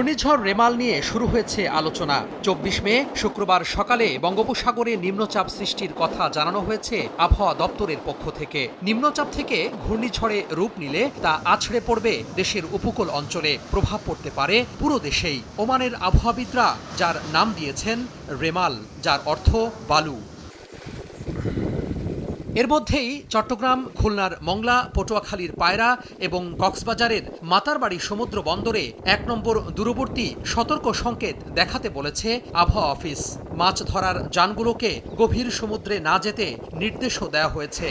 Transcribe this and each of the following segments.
ঘূর্ণিঝড় রেমাল নিয়ে শুরু হয়েছে আলোচনা। ২৪ মে শুক্রবার সকালে বঙ্গোপসাগরে নিম্নচাপ সৃষ্টির কথা জানানো হয়েছে আবহাওয়া দপ্তরের পক্ষ থেকে। নিম্নচাপ থেকে ঘূর্ণিঝড়ে রূপ নিলে তা আছড়ে পড়বে দেশের উপকূল অঞ্চলে, প্রভাব পড়তে পারে পুরো দেশেই। ওমানের আবহাওয়াবিদরা যার নাম দিয়েছেন রেমাল, যার অর্থ বালু। এর মধ্যেই চট্টগ্রাম, খুলনার মংলা, পটুয়াখালীর পায়রা এবং কক্সবাজারের মাতারবাড়ি সমুদ্র বন্দরে ১ নম্বর দূরবর্তী সতর্ক সংকেত দেখাতে বলেছে আবহাওয়া অফিস। মাছ ধরার যানগুলোকে গভীর সমুদ্রে না যেতে নির্দেশও দেওয়া হয়েছে।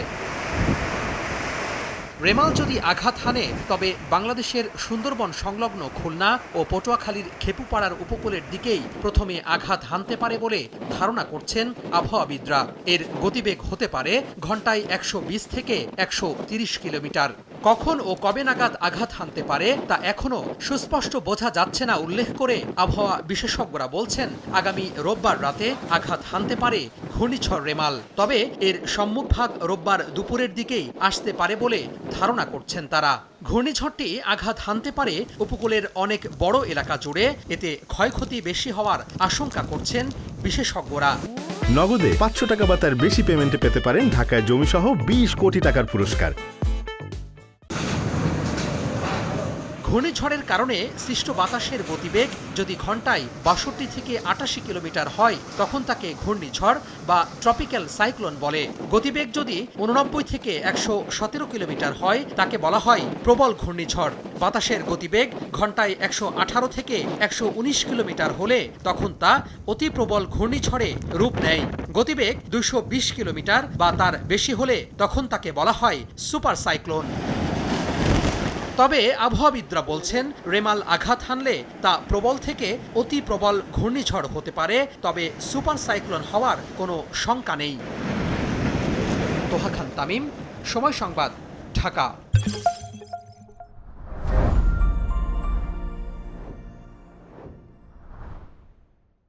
রেমাল যদি আঘাত হানে তবে বাংলাদেশের সুন্দরবন সংলগ্ন খুলনা ও পটুয়াখালীর খেপুপাড়ার উপকূলের দিকেই প্রথমে আঘাত হানতে পারে বলে ধারণা করছেন আবহাওয়াবিদরা। এর গতিবেগ হতে পারে ঘন্টায় ১২০ থেকে ১৩০ কিলোমিটার। কখন ও কবে নাগাদ আঘাত হানতে পারে তা এখনও সুস্পষ্ট বোঝা যাচ্ছে না উল্লেখ করে আবহাওয়া বিশেষজ্ঞরা বলছেন, আগামী রোববার রাতে আঘাত হানতে পারে ঘূর্ণিঝড় রেমাল। তবে এর সম্মুখভাগ রোববার দুপুরের দিকেই আসতে পারে বলে ধারণা করছেন তারা। ঘূর্ণিঝড়টি আঘাত হানতে পারে উপকূলের অনেক বড় এলাকা জুড়ে, এতে ক্ষয়ক্ষতি বেশি হওয়ার আশঙ্কা করছেন বিশেষজ্ঞরা। নগদে ৫০০ টাকা বা তার বেশি পেমেন্টে পেতে পারেন ঢাকায় জমিসহ ২০ কোটি টাকার পুরস্কার। ঘূর্ণিঝড়ের কারণে সৃষ্ট বাতাসের গতিবেগ যদি ঘন্টায় ৬২ থেকে ৮৮ কিলোমিটার হয় তখন তাকে ঘূর্ণিঝড় বা ট্রপিক্যাল সাইক্লোন বলে। গতিবেগ যদি ৮৯ থেকে ১১৭ কিলোমিটার হয় তাকে বলা হয় প্রবল ঘূর্ণিঝড়। বাতাসের গতিবেগ ঘন্টায় ১১৮ থেকে ১১৯ কিলোমিটার হলে তখন তা অতি প্রবল ঘূর্ণিঝড়ে রূপ নেয়। গতিবেগ ২২০ কিলোমিটার বা তার বেশি হলে তখন তাকে বলা হয় সুপার সাইক্লোন। তবে আবহাওয়াবিদরা বলছেন, রেমাল আঘাত হানলে তা প্রবল থেকে অতি প্রবল ঘূর্ণিঝড় হতে পারে, তবে সুপার সাইক্লোন হওয়ার কোনো শঙ্কা নেই। তোহা খান তামিম, সময় সংবাদ, ঢাকা।